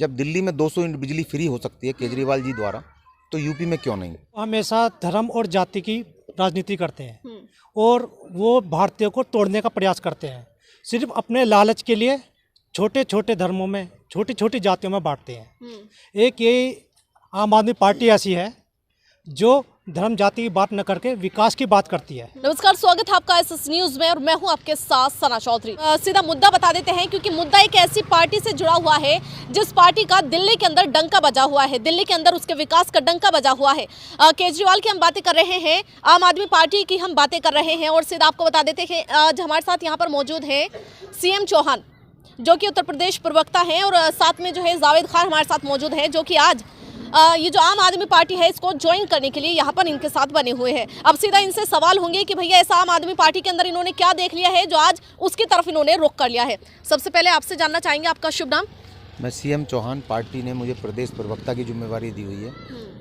जब दिल्ली में 200 यूनिट बिजली फ्री हो सकती है केजरीवाल जी द्वारा, तो यूपी में क्यों नहीं? हमेशा धर्म और जाति की राजनीति करते हैं और वो भारतीयों को तोड़ने का प्रयास करते हैं। सिर्फ अपने लालच के लिए छोटे छोटे धर्मों में, छोटी छोटी जातियों में बांटते हैं। एक ये आम आदमी पार्टी ऐसी है जो धर्म जाति की बात न करके विकास की बात करती है। नमस्कार, स्वागत है आपका एसएस न्यूज में और मैं हूं आपके साथ सना चौधरी। सीधा मुद्दा बता देते हैं, क्योंकि मुद्दा एक ऐसी पार्टी से जुड़ा हुआ है जिस पार्टी का दिल्ली के अंदर डंका बजा हुआ है, दिल्ली के अंदर उसके विकास का डंका बजा हुआ है। केजरीवाल की हम बातें कर रहे हैं, आम आदमी पार्टी की हम बातें कर रहे हैं और सीधा आपको बता देते हैं आज हमारे साथ यहाँ पर मौजूद है सीएम चौहान, जो कि उत्तर प्रदेश प्रवक्ता हैं, और साथ में जो है जावेद खान हमारे साथ मौजूद है, जो कि आज ये जो आम आदमी पार्टी है इसको ज्वाइन करने के लिए यहाँ पर इनके साथ बने हुए हैं। अब सीधा इनसे सवाल होंगे कि भैया ऐसा आम आदमी पार्टी के अंदर इन्होंने क्या देख लिया है जो आज उसकी तरफ इन्होंने रुख कर लिया है। सबसे पहले आपसे जानना चाहेंगे आपका शुभ नाम। मैं सीएम चौहान, पार्टी ने मुझे प्रदेश प्रवक्ता की जिम्मेवारी दी हुई है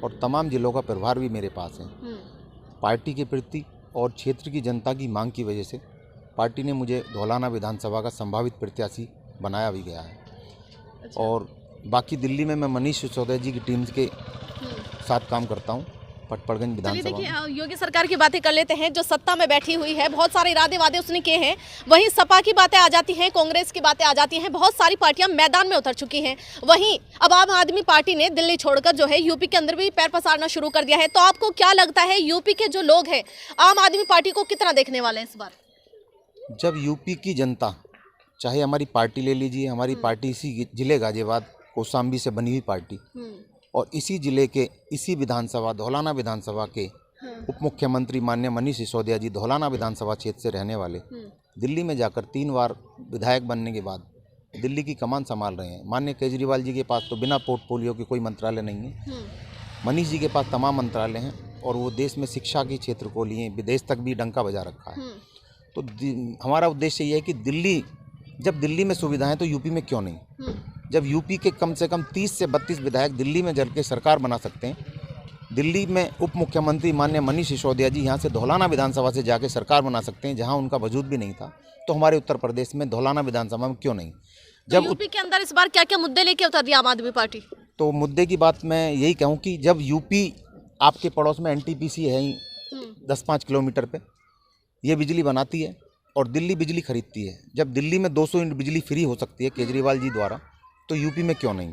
और तमाम जिलों का प्रभार भी मेरे पास है। पार्टी के प्रति और क्षेत्र की जनता की मांग की वजह से पार्टी ने मुझे धौलाना विधानसभा का संभावित प्रत्याशी बनाया भी गया है। और बाकी दिल्ली में मैं मनीष सिसोदिया जी की टीम के साथ काम करता हूं, पटपड़गंज विधानसभा। देखिए, योगी सरकार की बातें कर लेते हैं जो सत्ता में बैठी हुई है। बहुत सारे इरादे वादे उसने किए हैं, वहीं सपा की बातें आ जाती हैं, कांग्रेस की बातें आ जाती हैं, बहुत सारी पार्टियां मैदान में उतर चुकी हैं। वहीं अब आम आदमी पार्टी ने दिल्ली छोड़कर जो है यूपी के अंदर भी पैर पसारना शुरू कर दिया है। तो आपको क्या लगता है यूपी के जो लोग हैं आम आदमी पार्टी को कितना देखने वाले हैं इस बार? जब यूपी की जनता, चाहे हमारी पार्टी ले लीजिए, हमारी पार्टी इसी जिले गाजियाबाद कौशाम्बी से बनी हुई पार्टी, और इसी जिले के इसी विधानसभा धौलाना विधानसभा के उप मुख्यमंत्री माननीय मनीष सिसोदिया जी धौलाना विधानसभा क्षेत्र से रहने वाले, दिल्ली में जाकर 3 बार विधायक बनने के बाद दिल्ली की कमान संभाल रहे हैं। माननीय केजरीवाल जी के पास तो बिना पोर्टफोलियो के कोई मंत्रालय नहीं है, मनीष जी के पास तमाम मंत्रालय हैं और वो देश में शिक्षा के क्षेत्र को लिए विदेश तक भी डंका बजा रखा है। तो हमारा उद्देश्य ये है कि जब दिल्ली में सुविधाएं तो यूपी में क्यों नहीं? जब यूपी के कम से कम 30 से 32 विधायक दिल्ली में जल के सरकार बना सकते हैं, दिल्ली में उप मुख्यमंत्री माननीय मनीष सिसोदिया जी यहाँ से धौलाना विधानसभा से जाके सरकार बना सकते हैं जहाँ उनका वजूद भी नहीं था, तो हमारे उत्तर प्रदेश में धौलाना विधानसभा में क्यों नहीं? जब यूपी के अंदर इस बार क्या क्या मुद्दे लेके उतर रही है आम आदमी पार्टी? तो मुद्दे की बात मैं यही कहूँ कि जब यूपी आपके पड़ोस में एनटीपीसी है ही 10-5 किलोमीटर पे, ये बिजली बनाती है और दिल्ली बिजली खरीदती है। जब दिल्ली में 200 यूनिट बिजली फ्री हो सकती है केजरीवाल जी द्वारा, तो यूपी में क्यों नहीं?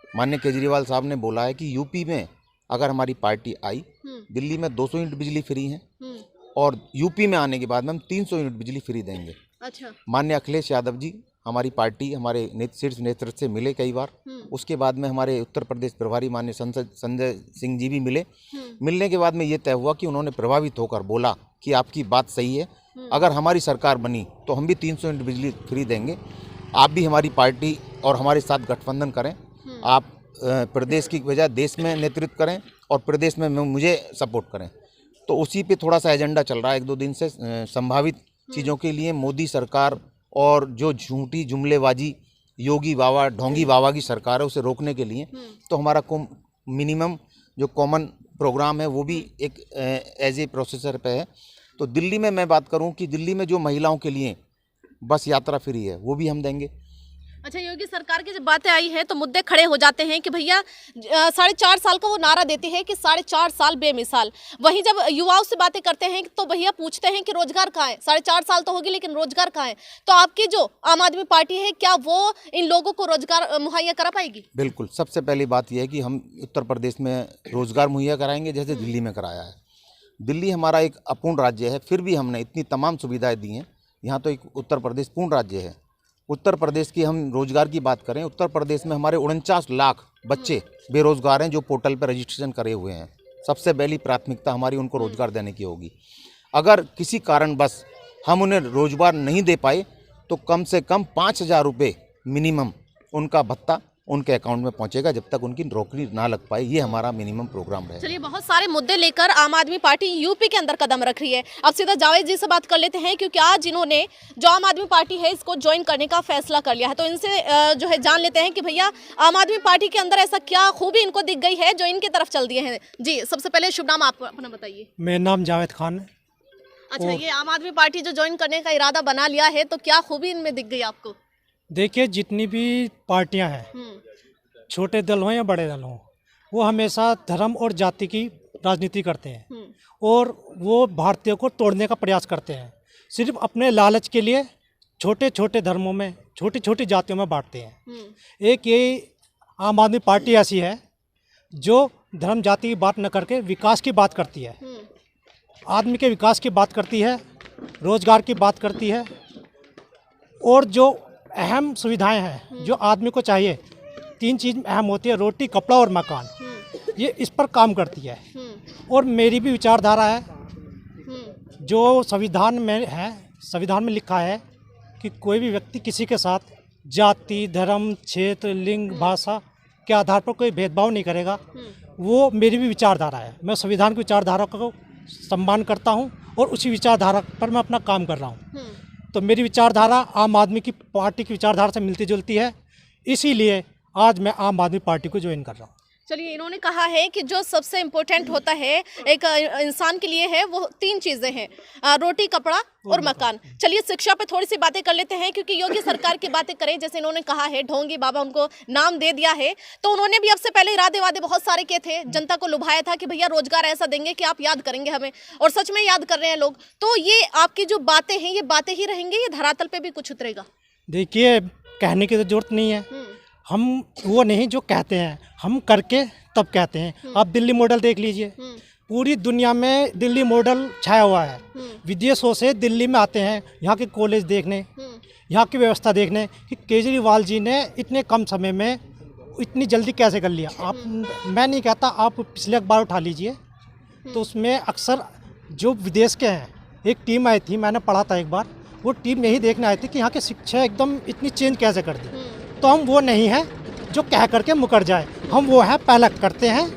माननीय केजरीवाल साहब ने बोला है कि यूपी में अगर हमारी पार्टी आई, दिल्ली में 200 यूनिट बिजली फ्री है और यूपी में आने के बाद में हम 300 यूनिट बिजली फ्री देंगे। अच्छा। माननीय अखिलेश यादव जी हमारी पार्टी हमारे शीर्ष नेतृत्व से मिले कई बार, उसके बाद में हमारे उत्तर प्रदेश प्रभारी माननीय संजय सिंह जी भी मिले। मिलने के बाद में ये तय हुआ कि उन्होंने प्रभावित होकर बोला कि आपकी बात सही है, अगर हमारी सरकार बनी तो हम भी 300 यूनिट बिजली फ्री देंगे, आप भी हमारी पार्टी और हमारे साथ गठबंधन करें, आप प्रदेश की बजाय देश में नेतृत्व करें और प्रदेश में मुझे सपोर्ट करें। तो उसी पे थोड़ा सा एजेंडा चल रहा है 1-2 दिन से। संभावित चीज़ों के लिए मोदी सरकार और जो झूठी जुमलेबाजी योगी बाबा ढोंगी बाबा की सरकार है उसे रोकने के लिए, तो हमारा मिनिमम जो कॉमन प्रोग्राम है वो भी एक एज ए प्रोसेसर पे है। तो दिल्ली में मैं बात करूं कि दिल्ली में जो महिलाओं के लिए बस यात्रा फ्री है वो भी हम देंगे। अच्छा, योगी सरकार की जब बातें आई है तो मुद्दे खड़े हो जाते हैं कि भैया 4.5 साल का वो नारा देते हैं कि 4.5 साल बेमिसाल। वहीं जब युवाओं से बातें करते हैं तो भैया पूछते हैं कि रोजगार कहाँ है? 4.5 साल तो होगी लेकिन रोजगार कहाँ है? तो आपकी जो आम आदमी पार्टी है क्या वो इन लोगों को रोजगार मुहैया करा पाएगी? बिल्कुल, सबसे पहली बात यह है कि हम उत्तर प्रदेश में रोजगार मुहैया कराएंगे जैसे दिल्ली में कराया है। दिल्ली हमारा एक अपूर्ण राज्य है, फिर भी हमने इतनी तमाम सुविधाएं दी हैं। यहाँ तो एक उत्तर प्रदेश पूर्ण राज्य है। उत्तर प्रदेश की हम रोजगार की बात करें, उत्तर प्रदेश में हमारे 49 लाख बच्चे बेरोजगार हैं जो पोर्टल पर रजिस्ट्रेशन करे हुए हैं। सबसे पहली प्राथमिकता हमारी उनको रोजगार देने की होगी। अगर किसी कारणवश हम उन्हें रोजगार नहीं दे पाए तो कम से कम 5,000 रुपये मिनिमम उनका भत्ता उनके अकाउंट में पहुंचेगा जब तक उनकी नौकरी ना लग पाए। ये हमारा मिनिमम प्रोग्राम है। चलिए, बहुत सारे मुद्दे लेकर आम आदमी पार्टी यूपी के अंदर कदम रख रही है। अब सीधा जावेद जी से बात कर लेते हैं, क्योंकि आज इन्होंने जो आम आदमी पार्टी है इसको ज्वाइन करने का फैसला कर लिया है। तो इनसे जो है जान लेते हैं कि भैया आम आदमी पार्टी के अंदर ऐसा क्या खूबी इनको दिख गई है जो इनकी तरफ चल दिए हैं। जी, सबसे पहले शुभ नाम आप अपना बताइए। मेरा नाम जावेद खान है। अच्छा, ये आम आदमी पार्टी जो ज्वाइन करने का इरादा बना लिया है तो क्या खूबी इनमें दिख गई आपको? देखिए, जितनी भी पार्टियां हैं छोटे दल हों या बड़े दल हों, वो हमेशा धर्म और जाति की राजनीति करते हैं और वो भारतीयों को तोड़ने का प्रयास करते हैं। सिर्फ अपने लालच के लिए छोटे छोटे धर्मों में, छोटी छोटी जातियों में बांटते हैं। एक ये आम आदमी पार्टी ऐसी है जो धर्म जाति की बात न करके विकास की बात करती है, आदमी के विकास की बात करती है, रोजगार की बात करती है और जो अहम सुविधाएं हैं जो आदमी को चाहिए, 3 चीज़ अहम होती है, रोटी, कपड़ा और मकान, ये इस पर काम करती है। और मेरी भी विचारधारा है जो संविधान में है, संविधान में लिखा है कि कोई भी व्यक्ति किसी के साथ जाति, धर्म, क्षेत्र, लिंग, भाषा के आधार पर कोई भेदभाव नहीं करेगा। वो मेरी भी विचारधारा है। मैं संविधान की विचारधारा को सम्मान करता हूँ और उसी विचारधारा पर मैं अपना काम कर रहा हूँ। तो मेरी विचारधारा आम आदमी की पार्टी की विचारधारा से मिलती जुलती है, इसीलिए आज मैं आम आदमी पार्टी को ज्वाइन कर रहा हूँ। चलिए, इन्होंने कहा है कि जो सबसे इम्पोर्टेंट होता है एक इंसान के लिए है वो 3 चीज़ें हैं, रोटी, कपड़ा और मकान। चलिए शिक्षा पे थोड़ी सी बातें कर लेते हैं, क्योंकि योगी सरकार की बातें करें, जैसे इन्होंने कहा है ढोंगी बाबा उनको नाम दे दिया है, तो उन्होंने भी अब से पहले इरादे वादे बहुत सारे किए थे, जनता को लुभाया था कि भैया रोजगार ऐसा देंगे कि आप याद करेंगे हमें, और सच में याद कर रहे हैं लोग। तो ये आपकी जो बातें हैं ये बातें ही रहेंगी, ये धरातल पे भी कुछ उतरेगा? देखिए, कहने की तो जरूरत नहीं है, हम वो नहीं जो कहते हैं, हम करके तब कहते हैं। आप दिल्ली मॉडल देख लीजिए, पूरी दुनिया में दिल्ली मॉडल छाया हुआ है। विदेशों से दिल्ली में आते हैं यहाँ के कॉलेज देखने, यहाँ की व्यवस्था देखने कि केजरीवाल जी ने इतने कम समय में इतनी जल्दी कैसे कर लिया। आप, मैं नहीं कहता, आप पिछले अखबार उठा लीजिए तो उसमें अक्सर जो विदेश के हैं, एक टीम आई थी, मैंने पढ़ा था एक बार, वो टीम यही देखने आई थी कि यहाँ की शिक्षा एकदम इतनी चेंज कैसे कर दी। तो हम वो नहीं है जो कह करके मुकर जाए, हम वो है पहले करते हैं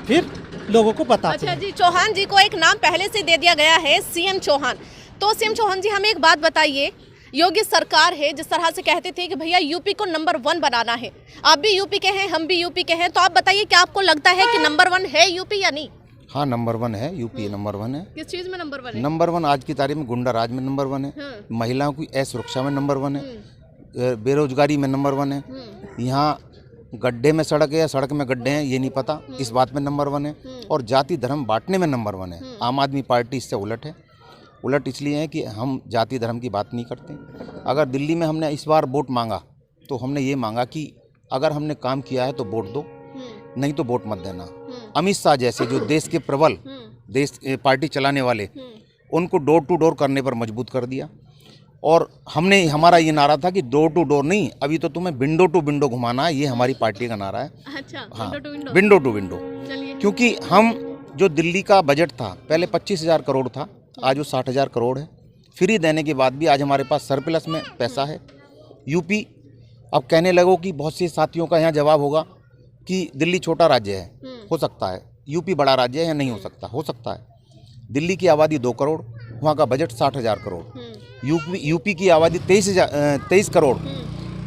फिर लोगों को बताते हैं। अच्छा जी, चौहान जी को एक नाम पहले से दे दिया गया है, सीएम चौहान। तो सीएम चौहान जी, हमें एक बात बताइए, योगी सरकार है जिस तरह से कहते थे कि भैया यूपी को नंबर 1 बनाना है, आप भी यूपी के हैं, हम भी यूपी के हैं, तो आप बताइए क्या आपको लगता है कि नंबर 1 है यूपी या नहीं? हाँ, नंबर 1 है, यूपी नंबर 1 है। किस चीज में नंबर 1 है? नंबर 1 आज की तारीख में गुंडा राज में नंबर 1 है, महिलाओं की असुरक्षा में नंबर 1 है, बेरोजगारी में नंबर 1 है, यहाँ गड्ढे में सड़क है या सड़क में गड्ढे हैं ये नहीं पता, इस बात में नंबर 1 है, और जाति धर्म बांटने में नंबर 1 है। आम आदमी पार्टी इससे उलट है। उलट इसलिए है कि हम जाति धर्म की बात नहीं करते। अगर दिल्ली में हमने इस बार वोट मांगा तो हमने ये मांगा कि अगर हमने काम किया है तो वोट दो, नहीं तो वोट मत देना। अमित शाह जैसे जो देश के प्रबल देश पार्टी चलाने वाले, उनको डोर टू डोर करने पर मजबूत कर दिया। और हमने, हमारा ये नारा था कि डोर टू डोर नहीं, अभी तो तुम्हें विंडो टू विंडो घुमाना है, ये हमारी पार्टी का नारा है। अच्छा, हाँ, विंडो टू विंडो। क्योंकि हम जो दिल्ली का बजट था पहले 25,000 करोड़ था, आज वो 60,000 करोड़ है। फ्री देने के बाद भी आज हमारे पास सरप्लस में पैसा है। यूपी, अब कहने लगो कि बहुत से साथियों का यहाँ जवाब होगा कि दिल्ली छोटा राज्य है, हो सकता है, यूपी बड़ा राज्य है या नहीं हो सकता, हो सकता है। दिल्ली की आबादी 2 करोड़, वहाँ का बजट 60,000 करोड़, यूपी की आबादी 23 करोड़,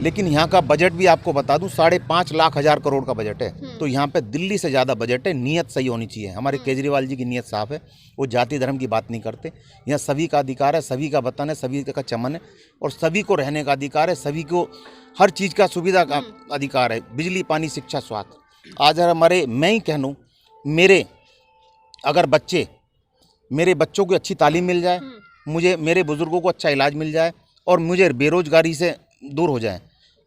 लेकिन यहाँ का बजट भी आपको बता दूं 5.5 लाख करोड़ का बजट है। तो यहाँ पे दिल्ली से ज़्यादा बजट है। नीयत सही होनी चाहिए। हमारे केजरीवाल जी की नीयत साफ है, वो जाति धर्म की बात नहीं करते। यहाँ सभी का अधिकार है, सभी का वतन है, सभी का चमन है, और सभी को रहने का अधिकार है, सभी को हर चीज़ का सुविधा का अधिकार है, बिजली, पानी, शिक्षा, स्वास्थ्य। आज हमारे, मैं ही कह लूँ, मेरे अगर मेरे बच्चों को अच्छी तालीम मिल जाए, मुझे, मेरे बुज़ुर्गों को अच्छा इलाज मिल जाए, और मुझे बेरोजगारी से दूर हो जाए।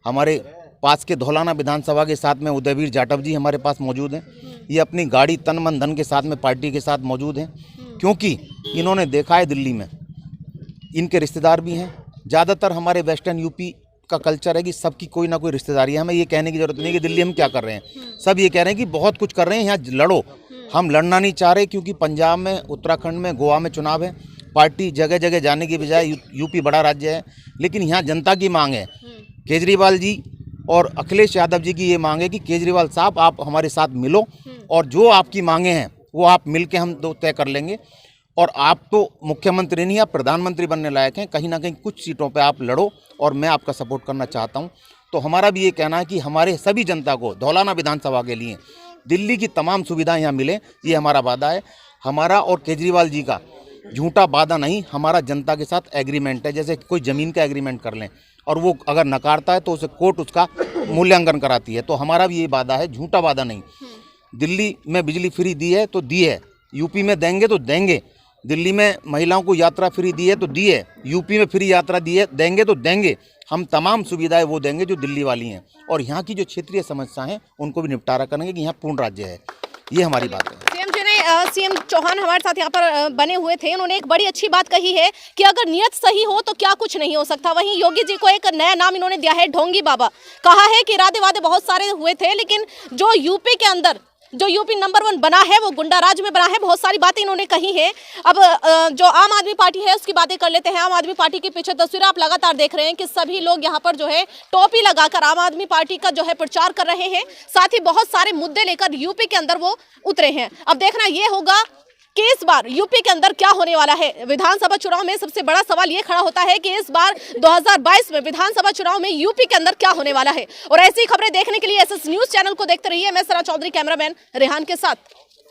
हमारे पास के धौलाना विधानसभा के साथ में उदयवीर जाटव जी हमारे पास मौजूद हैं। ये अपनी गाड़ी तन मन धन के साथ में पार्टी के साथ मौजूद हैं, क्योंकि इन्होंने देखा है दिल्ली में, इनके रिश्तेदार भी हैं। ज़्यादातर हमारे वेस्टर्न यूपी का कल्चर है कि सबकी कोई ना कोई रिश्तेदारी है। हमें ये कहने की ज़रूरत नहीं कि दिल्ली हम क्या कर रहे हैं, सब ये कह रहे हैं कि बहुत कुछ कर रहे हैं, यहाँ लड़ो। हम लड़ना नहीं चाह रहे, क्योंकि पंजाब में, उत्तराखंड में, गोवा में चुनाव है। पार्टी जगह जगह जाने की बजाय, यूपी बड़ा राज्य है, लेकिन यहाँ जनता की मांग है। केजरीवाल जी और अखिलेश यादव जी की ये मांग है कि केजरीवाल साहब आप हमारे साथ मिलो, और जो आपकी मांगे हैं वो आप मिल के हम दो तय कर लेंगे। और आप तो मुख्यमंत्री नहीं, आप प्रधानमंत्री बनने लायक हैं। कहीं ना कहीं कुछ सीटों पे आप लड़ो, और मैं आपका सपोर्ट करना चाहता हूं। तो हमारा भी ये कहना है कि हमारे सभी जनता को धौलाना विधानसभा के लिए दिल्ली की तमाम सुविधाएं यहाँ मिले, ये हमारा वादा है। हमारा और केजरीवाल जी का झूठा वादा नहीं, हमारा जनता के साथ एग्रीमेंट है। जैसे कोई ज़मीन का एग्रीमेंट कर लें, और वो अगर नकारता है तो उसे कोर्ट उसका मूल्यांकन कराती है। तो हमारा भी ये वादा है, झूठा वादा नहीं। दिल्ली में बिजली फ्री दी है तो दी है, यूपी में देंगे तो देंगे। दिल्ली में महिलाओं को यात्रा फ्री दी है तो दी है, यूपी में फ्री यात्रा दी है, देंगे तो देंगे। हम तमाम सुविधाएं वो देंगे जो दिल्ली वाली हैं, और यहाँ की जो क्षेत्रीय समस्याएं हैं उनको भी निपटारा करेंगे कि यहाँ पूर्ण राज्य है। ये हमारी बात है। सीएम चौहान हमारे साथ यहाँ पर बने हुए थे, उन्होंने एक बड़ी अच्छी बात कही है कि अगर नियत सही हो तो क्या कुछ नहीं हो सकता। वहीं योगी जी को एक नया नाम इन्होंने दिया है, ढोंगी बाबा। कहा है कि इरादे वादे बहुत सारे हुए थे, लेकिन जो यूपी के अंदर जो यूपी नंबर 1 बना है वो गुंडा राज में बना है। बहुत सारी बातें इन्होंने कही है। अब जो आम आदमी पार्टी है उसकी बातें कर लेते हैं। आम आदमी पार्टी की पीछे तस्वीर आप लगातार देख रहे हैं कि सभी लोग यहाँ पर जो है टोपी लगाकर आम आदमी पार्टी का जो है प्रचार कर रहे हैं। साथ ही बहुत सारे मुद्दे लेकर यूपी के अंदर वो उतरे हैं। अब देखना ये होगा कि इस बार यूपी के अंदर क्या होने वाला है। विधानसभा चुनाव में सबसे बड़ा सवाल ये खड़ा होता है कि इस बार 2022 में विधानसभा चुनाव में यूपी के अंदर क्या होने वाला है। और ऐसी खबरें देखने के लिए एसएस न्यूज चैनल को देखते रहिए। मैं सना चौधरी, कैमरामैन रेहान के साथ।